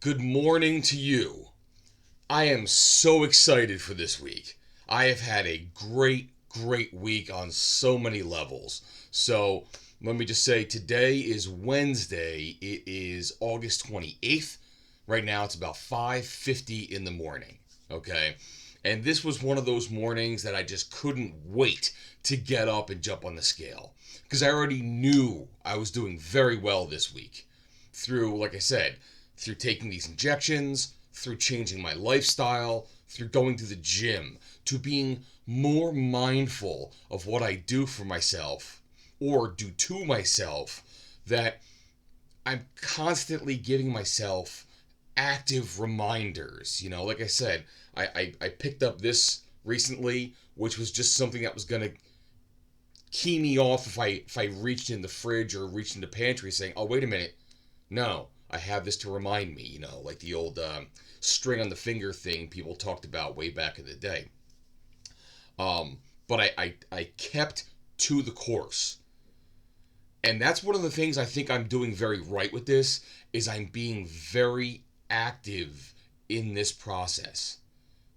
Good morning to you. I am so excited for this week. I have had a great week on so many levels. So, let me just say today is Wednesday. It is August 28th. Right now it's about 5:50 in the morning, okay? And this was one of those mornings that I just couldn't wait to get up and jump on the scale because I already knew I was doing very well this week through, like I said, through taking these injections, through changing my lifestyle, through going to the gym, to being more mindful of what I do for myself or do to myself, that I'm constantly giving myself active reminders. Like I said, I picked up this recently, which was just something that was going to key me off if I reached in the fridge or reached in the pantry saying, oh, wait a minute, no, I have this to remind me, like the old string on the finger thing people talked about way back in the day. But I kept to the course. And that's one of the things I think I'm doing very right with this, is I'm being very active in this process.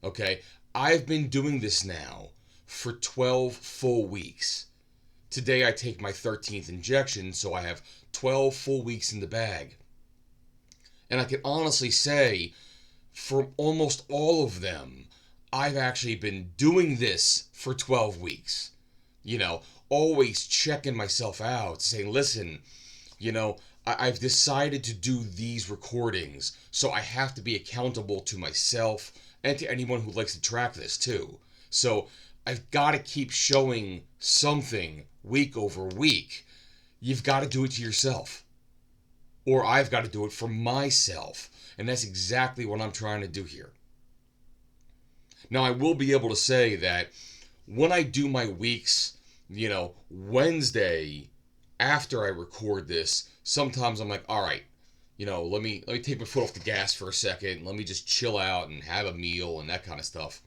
Okay? I've been doing this now for 12 full weeks. Today I take my 13th injection, so I have 12 full weeks in the bag. And I can honestly say, for almost all of them, I've actually been doing this for 12 weeks. Always checking myself out, saying, listen, I've decided to do these recordings, so I have to be accountable to myself and to anyone who likes to track this too. So I've got to keep showing something week over week. You've got to do it to yourself. Or I've got to do it for myself. And that's exactly what I'm trying to do here. Now, I will be able to say that when I do my weeks, Wednesday after I record this, sometimes I'm like, all right, let me take my foot off the gas for a second. Let me just chill out and have a meal and that kind of stuff.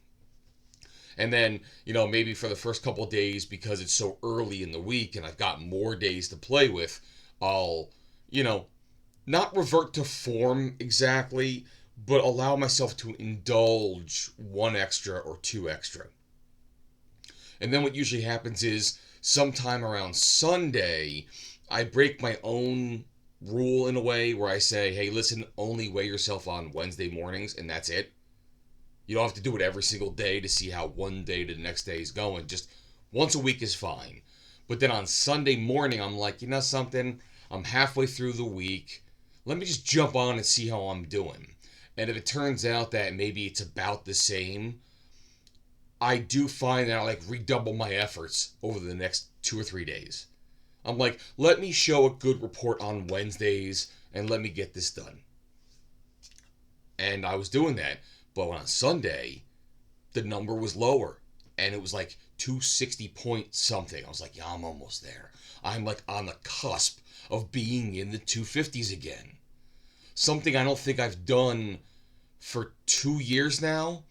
And then, maybe for the first couple of days, because it's so early in the week and I've got more days to play with, I'll, not revert to form exactly, but allow myself to indulge one extra or two extra. And then what usually happens is sometime around Sunday, I break my own rule in a way where I say, hey, listen, only weigh yourself on Wednesday mornings, and that's it. You don't have to do it every single day to see how one day to the next day is going. Just once a week is fine. But then on Sunday morning, I'm like, you know something? I'm halfway through the week. Let me just jump on and see how I'm doing. And if it turns out that maybe it's about the same, I do find that I redouble my efforts over the next 2 or 3 days. I'm like, let me show a good report on Wednesdays and let me get this done. And I was doing that. But on Sunday, the number was lower. And it was like 260 point something. I was like, yeah, I'm almost there. I'm like on the cusp of being in the 250s again. Something I don't think I've done for 2 years now.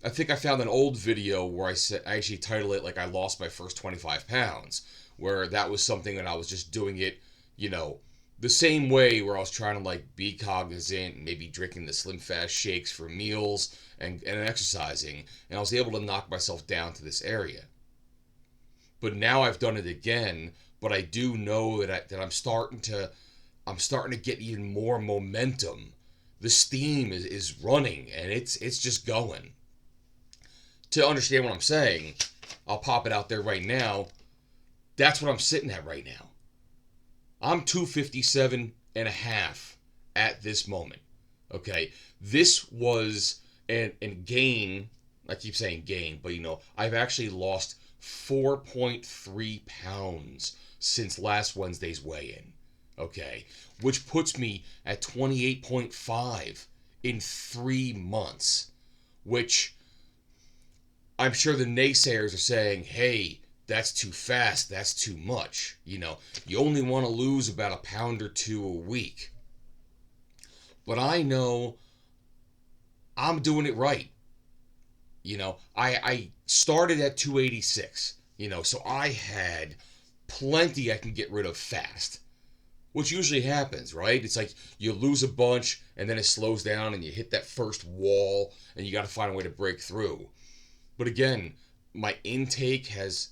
I think I found an old video where I actually titled it like I lost my first 25 pounds, where that was something that I was just doing it, the same way, where I was trying to be cognizant, maybe drinking the Slim Fast shakes for meals and exercising, and I was able to knock myself down to this area. But now I've done it again, but I do know that I'm starting to get even more momentum. The steam is running, and it's just going. To understand what I'm saying, I'll pop it out there right now. That's what I'm sitting at right now. I'm 257 and a half at this moment. Okay, this was and gain. I keep saying gain, but I've actually lost 4.3 pounds since last Wednesday's weigh-in. Okay, which puts me at 28.5 in 3 months, which I'm sure the naysayers are saying, hey, that's too fast, that's too much. You only want to lose about a pound or two a week. But I know I'm doing it right. I started at 286, so I had plenty I can get rid of fast. which usually happens, right? It's like you lose a bunch and then it slows down and you hit that first wall and you got to find a way to break through. But again, my intake has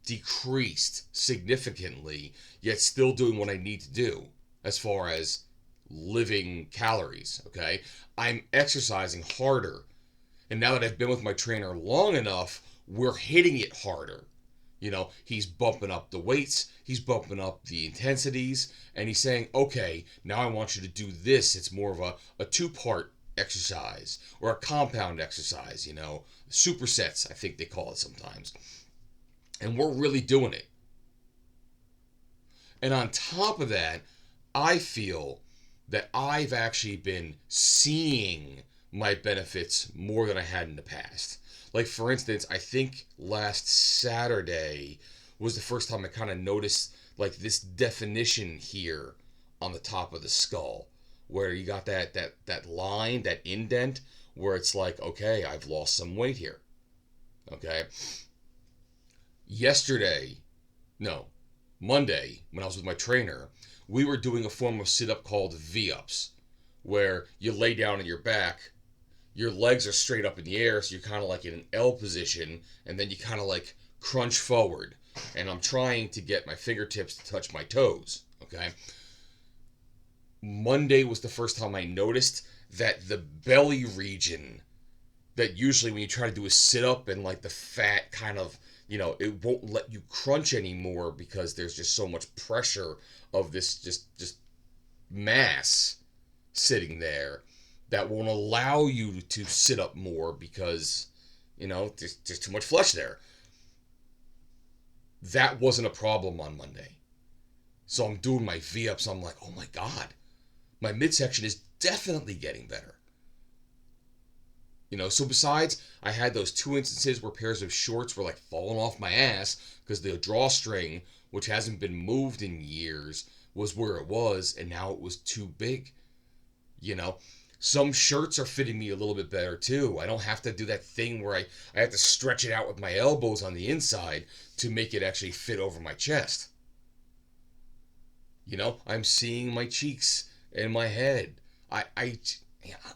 decreased significantly, yet still doing what I need to do as far as living calories, okay? I'm exercising harder. And now that I've been with my trainer long enough, we're hitting it harder. He's bumping up the weights, he's bumping up the intensities, and he's saying, okay, now I want you to do this. It's more of a two-part exercise or a compound exercise, supersets, I think they call it sometimes. And we're really doing it. And on top of that, I feel that I've actually been seeing my benefits more than I had in the past. Like, for instance, I think last Saturday was the first time I kind of noticed like this definition here on the top of the skull, where you got that line, that indent, where it's like, okay, I've lost some weight here. Okay. Yesterday, no, Monday, when I was with my trainer, we were doing a form of sit-up called V-ups, where you lay down on your back, your legs are straight up in the air, so you're kind of like in an L position, and then you kind of like crunch forward. And I'm trying to get my fingertips to touch my toes, okay? Monday was the first time I noticed that the belly region, that usually when you try to do a sit-up and like the fat kind of, it won't let you crunch anymore because there's just so much pressure of this just mass sitting there that won't allow you to sit up more because, there's just too much flesh there. That wasn't a problem on Monday. So I'm doing my V-ups. I'm like, oh my God, my midsection is definitely getting better. So besides, I had those 2 instances where pairs of shorts were like falling off my ass because the drawstring, which hasn't been moved in years, was where it was, and now it was too big. Some shirts are fitting me a little bit better too. I don't have to do that thing where I have to stretch it out with my elbows on the inside to make it actually fit over my chest. I'm seeing my cheeks and my head. I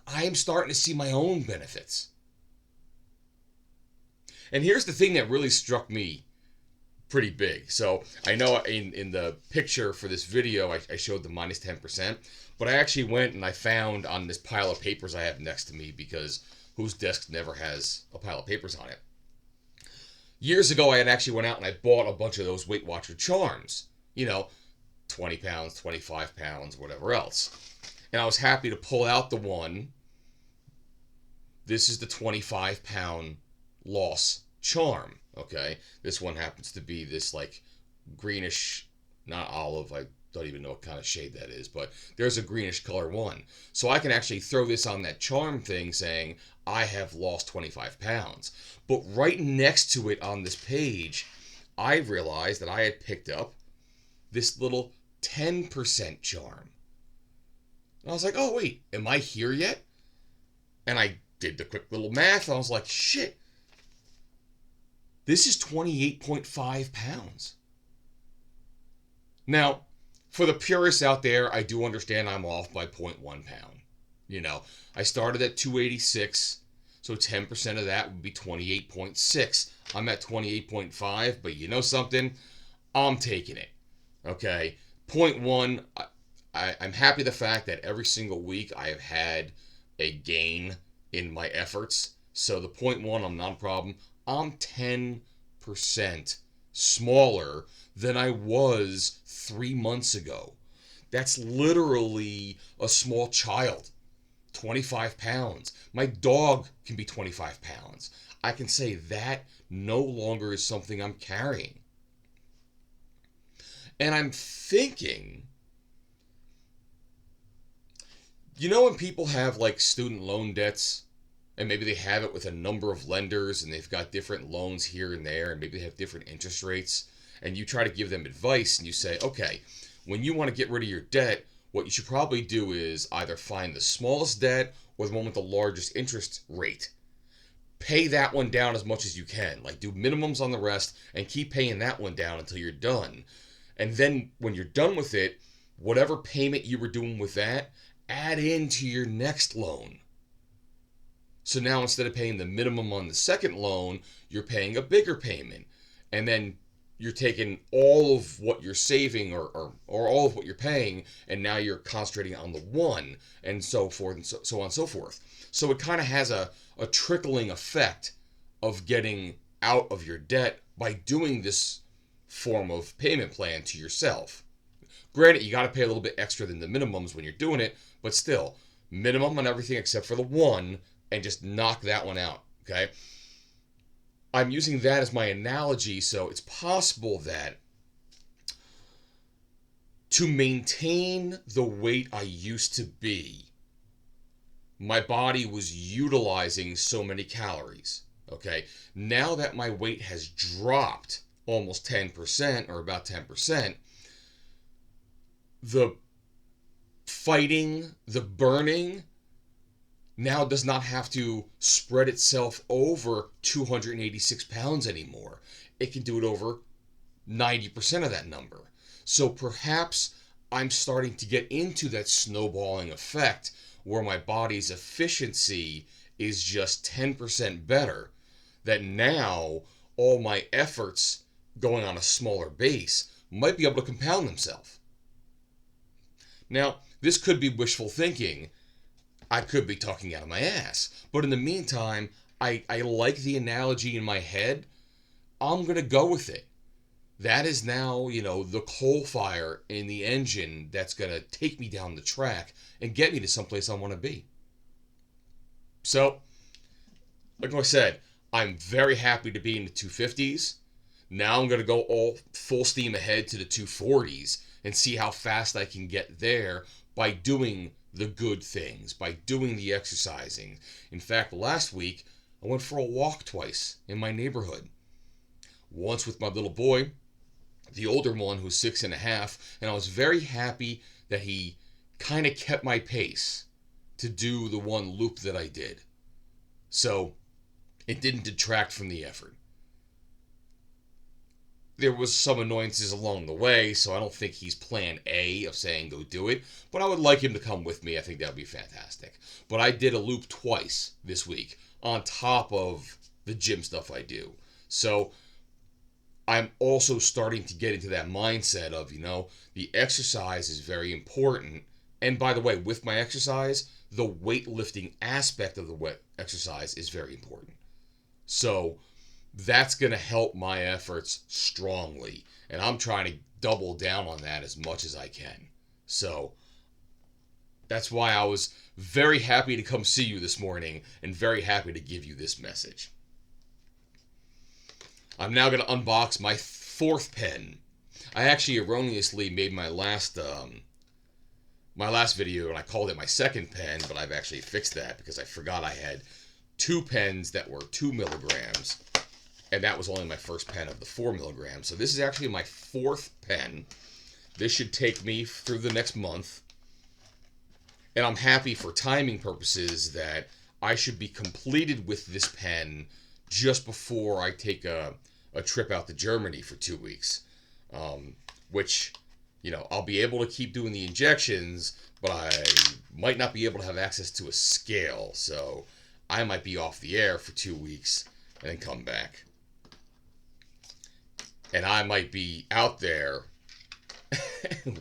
am starting to see my own benefits. And here's the thing that really struck me pretty big. So I know in the picture for this video, I showed the minus 10%, but I actually went and I found on this pile of papers I have next to me, because whose desk never has a pile of papers on it? Years ago, I had actually went out and I bought a bunch of those Weight Watcher charms. 20 pounds, 25 pounds, whatever else. And I was happy to pull out the one. This is the 25-pound loss charm, okay? This one happens to be this like greenish, not olive, I don't even know what kind of shade that is, but there's a greenish color one. So I can actually throw this on that charm thing saying, I have lost 25 pounds. But right next to it on this page, I realized that I had picked up this little 10% charm. And I was like, oh wait, am I here yet? And I did the quick little math, and I was like, shit, this is 28.5 pounds. Now, for the purists out there, I do understand I'm off by 0.1 pound. I started at 286, so 10% of that would be 28.6. I'm at 28.5, but you know something? I'm taking it. Okay? 0.1, I'm happy the fact that every single week I have had a gain in my efforts. So the 0.1, I'm not a problem. I'm 10% smaller than I was 3 months ago. That's literally a small child. 25 pounds. My dog can be 25 pounds. I can say that no longer is something I'm carrying. And I'm thinking, when people have like student loan debts, and maybe they have it with a number of lenders, and they've got different loans here and there, and maybe they have different interest rates, and you try to give them advice, and you say, okay, when you want to get rid of your debt, what you should probably do is either find the smallest debt or the one with the largest interest rate. Pay that one down as much as you can. Like, do minimums on the rest and keep paying that one down until you're done. And then when you're done with it, whatever payment you were doing with that, add into your next loan. So now instead of paying the minimum on the second loan, you're paying a bigger payment. And then you're taking all of what you're saving or all of what you're paying, and now you're concentrating on the one, and so forth, and so on and so forth. So it kind of has a trickling effect of getting out of your debt by doing this form of payment plan to yourself. Granted, you got to pay a little bit extra than the minimums when you're doing it, but still, minimum on everything except for the one, and just knock that one out, okay? I'm using that as my analogy, so it's possible that to maintain the weight I used to be, my body was utilizing so many calories, okay? Now that my weight has dropped almost 10% or about 10%, the fighting, the burning, now does not have to spread itself over 286 pounds anymore. It can do it over 90% of that number. So perhaps I'm starting to get into that snowballing effect where my body's efficiency is just 10% better. That now all my efforts going on a smaller base might be able to compound themselves. Now, this could be wishful thinking. I could be talking out of my ass. But in the meantime, I like the analogy in my head. I'm going to go with it. That is now, the coal fire in the engine that's going to take me down the track and get me to someplace I want to be. So, like I said, I'm very happy to be in the 250s. Now I'm going to go all full steam ahead to the 240s and see how fast I can get there by doing the good things, by doing the exercising. In fact, last week, I went for a walk twice in my neighborhood. Once with my little boy, the older one who's 6.5, and I was very happy that he kind of kept my pace to do the one loop that I did. So it didn't detract from the effort. There was some annoyances along the way, so I don't think he's plan A of saying go do it, but I would like him to come with me. I think that would be fantastic. But I did a loop twice this week on top of the gym stuff I do. So I'm also starting to get into that mindset of, the exercise is very important. And by the way, with my exercise, the weightlifting aspect of the exercise is very important. So that's going to help my efforts strongly. And I'm trying to double down on that as much as I can. So that's why I was very happy to come see you this morning and very happy to give you this message. I'm now going to unbox my fourth pen. I actually erroneously made my last video and I called it my second pen, but I've actually fixed that because I forgot I had two pens that were 2 milligrams. And that was only my first pen of the 4 milligrams. So this is actually my fourth pen. This should take me through the next month. And I'm happy for timing purposes that I should be completed with this pen just before I take a trip out to Germany for 2 weeks. Which, I'll be able to keep doing the injections, but I might not be able to have access to a scale. So I might be off the air for 2 weeks and then come back. And I might be out there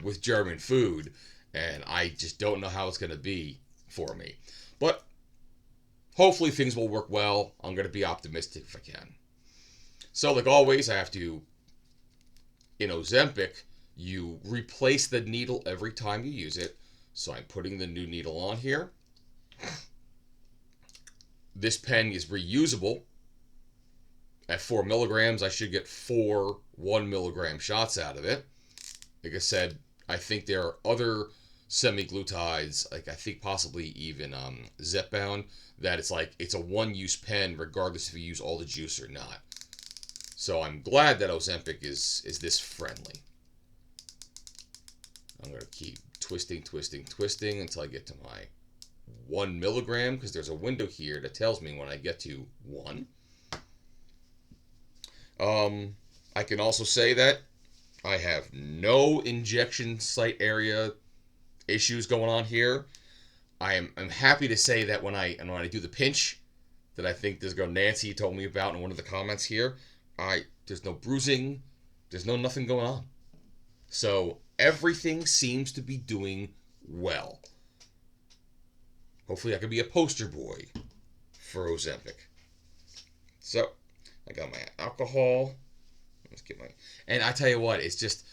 with German food, and I just don't know how it's going to be for me. But hopefully things will work well. I'm going to be optimistic if I can. So like always, I have to, in Ozempic, you replace the needle every time you use it. So I'm putting the new needle on here. This pen is reusable. At 4 milligrams, I should get 4 1 milligram shots out of it. Like I said, I think there are other semi-glutides, like I think possibly even Zepbound, that it's a one-use pen regardless if you use all the juice or not. So I'm glad that Ozempic is this friendly. I'm going to keep twisting until I get to my 1 milligram, because there's a window here that tells me when I get to 1. I can also say that I have no injection site area issues going on here. I'm happy to say that when I do the pinch that I think this girl Nancy told me about in one of the comments here, there's no bruising, there's nothing going on. So everything seems to be doing well. Hopefully I can be a poster boy for Ozempic. So I got my alcohol. Let's get my. And I tell you what, it's just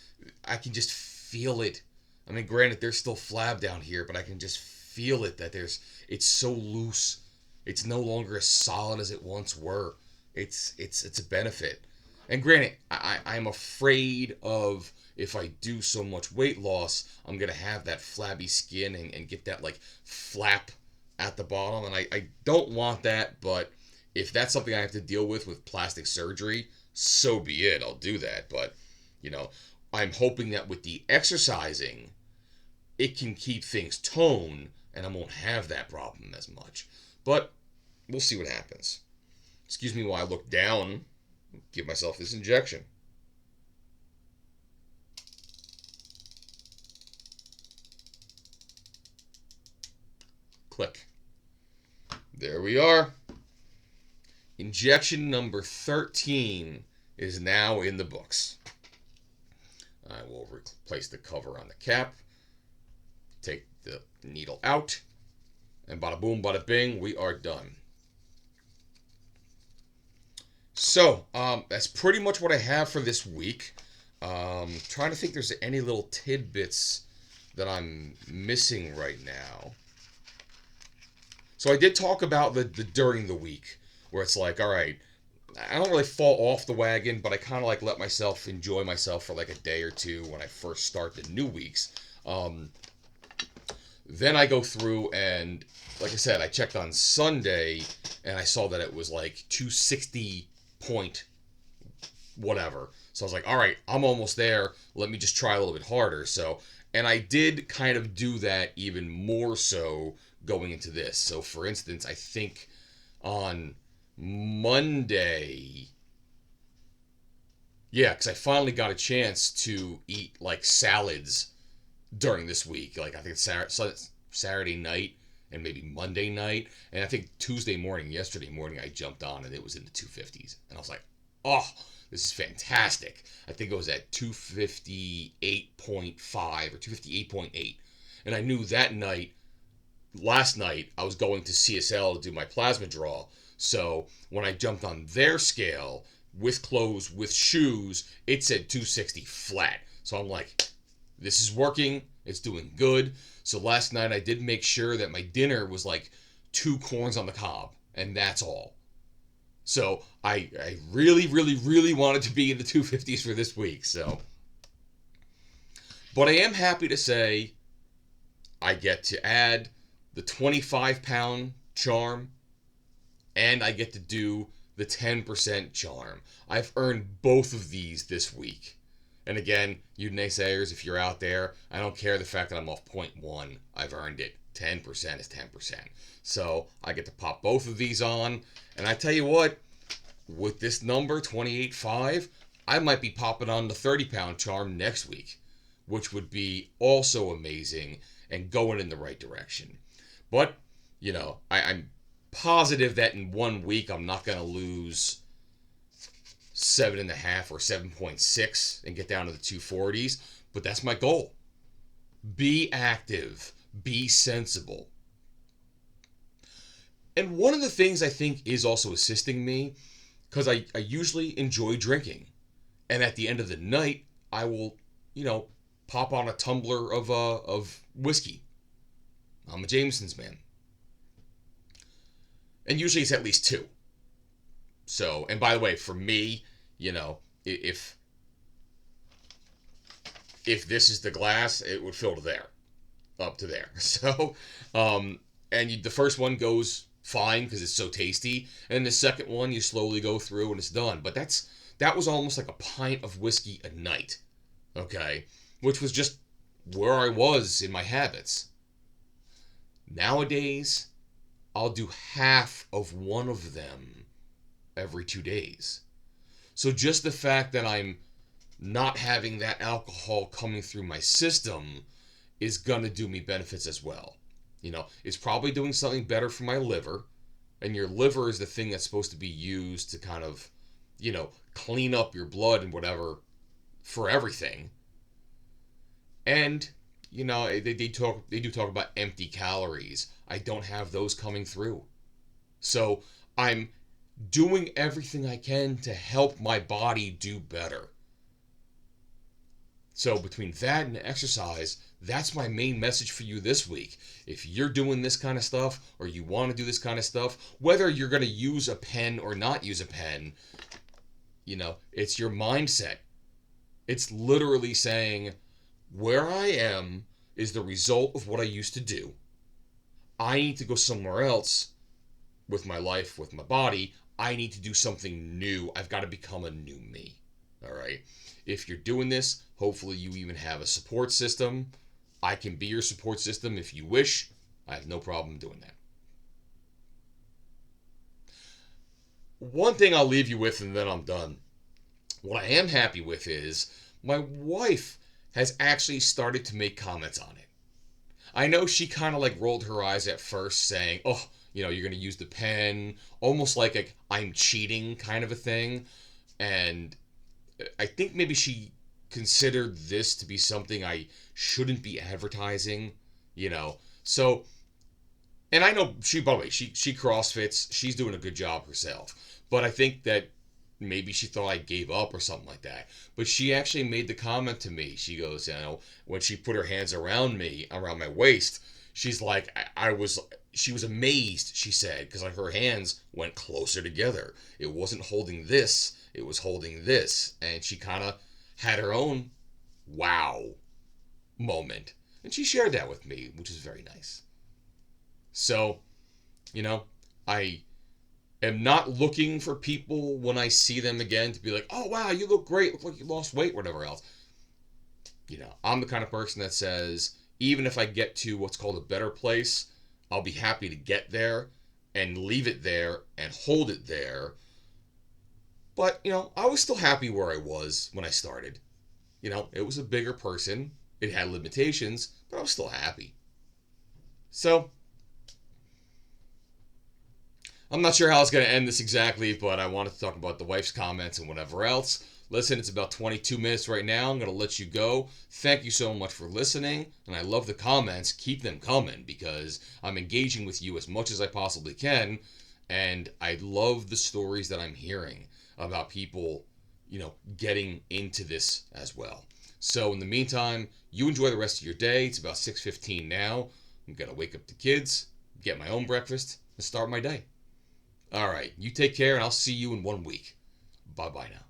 I can just feel it. I mean, granted, there's still flab down here, but I can just feel it that it's so loose. It's no longer as solid as it once were. It's a benefit. And granted, I'm afraid of if I do so much weight loss, I'm gonna have that flabby skin and get that like flap at the bottom, and I don't want that. But if that's something I have to deal with plastic surgery, so be it. I'll do that. But I'm hoping that with the exercising, it can keep things toned, and I won't have that problem as much. But we'll see what happens. Excuse me while I look down, give myself this injection. Click. There we are. Injection number 13 is now in the books. I will replace the cover on the cap, take the needle out, and bada boom, bada bing, we are done. So, that's pretty much what I have for this week. Trying to think if there's any little tidbits that I'm missing right now. So I did talk about the during the week, where it's like, all right, I don't really fall off the wagon, but I kind of like let myself enjoy myself for like a day or two when I first start the new weeks. Then I go through and, like I said, I checked on Sunday and I saw that it was like 260 point whatever. So I was like, all right, I'm almost there. Let me just try a little bit harder. So, and I did kind of do that even more so going into this. So for instance, I think on Monday, yeah, because I finally got a chance to eat like salads during this week. Like I think it's Saturday night and maybe Monday night. And I think yesterday morning, I jumped on and it was in the 250s. And I was like, oh, this is fantastic. I think it was at 258.5 or 258.8. And I knew last night, I was going to CSL to do my plasma draw. So when I jumped on their scale, with clothes, with shoes, it said 260 flat. So I'm like, this is working. It's doing good. So last night I did make sure that my dinner was like 2 corns on the cob, and that's all. So I really, really, really wanted to be in the 250s for this week. So, but I am happy to say I get to add the 25-pound charm, and I get to do the 10% charm. I've earned both of these this week. And again, you naysayers, if you're out there, I don't care the fact that I'm off 0.1. I've earned it. 10% is 10%. So I get to pop both of these on. And I tell you what, with this number, 28.5, I might be popping on the 30-pound charm next week, which would be also amazing and going in the right direction. But, I'm positive that in 1 week I'm not going to lose 7.5 or 7.6 and get down to the 240s. But that's my goal. Be active. Be sensible. And one of the things I think is also assisting me, because I usually enjoy drinking. And at the end of the night, I will, pop on a tumbler of whiskey. I'm a Jameson's man. And usually it's at least 2. So, and by the way, for me, if this is the glass, it would fill to there, up to there. So, and the first one goes fine because it's so tasty, and the second one you slowly go through and it's done. But that was almost like a pint of whiskey a night, okay, which was just where I was in my habits. Nowadays, I'll do half of one of them every 2 days. So just the fact that I'm not having that alcohol coming through my system is going to do me benefits as well. It's probably doing something better for my liver. And your liver is the thing that's supposed to be used to kind of, clean up your blood and whatever for everything. And, they do talk about empty calories. I don't have those coming through. So I'm doing everything I can to help my body do better. So between that and exercise, that's my main message for you this week. If you're doing this kind of stuff, or you want to do this kind of stuff, whether you're going to use a pen or not use a pen, it's your mindset. It's literally saying, where I am is the result of what I used to do. I need to go somewhere else with my life, with my body. I need to do something new. I've got to become a new me. All right. If you're doing this, hopefully you even have a support system. I can be your support system if you wish. I have no problem doing that. One thing I'll leave you with and then I'm done. What I am happy with is my wife has actually started to make comments on it. I know she kind of rolled her eyes at first saying, oh, you're going to use the pen, almost like a I'm cheating kind of a thing. And I think maybe she considered this to be something I shouldn't be advertising, So, and I know by the way, she CrossFits. She's doing a good job herself. But I think that maybe she thought I gave up or something like that. But she actually made the comment to me. She goes, when she put her hands around me, around my waist, she's like, she was amazed, she said, because her hands went closer together. It wasn't holding this, it was holding this. And she kind of had her own wow moment. And she shared that with me, which is very nice. So, I am not looking for people when I see them again to be like, oh, wow, you look great. Look like you lost weight, whatever else. I'm the kind of person that says, even if I get to what's called a better place, I'll be happy to get there and leave it there and hold it there. But, I was still happy where I was when I started. It was a bigger person. It had limitations, but I was still happy. So, I'm not sure how it's going to end this exactly, but I wanted to talk about the wife's comments and whatever else. Listen, it's about 22 minutes right now. I'm going to let you go. Thank you so much for listening, and I love the comments. Keep them coming because I'm engaging with you as much as I possibly can, and I love the stories that I'm hearing about people, getting into this as well. So in the meantime, you enjoy the rest of your day. It's about 6:15 now. I'm going to wake up the kids, get my own breakfast, and start my day. All right, you take care, and I'll see you in 1 week. Bye-bye now.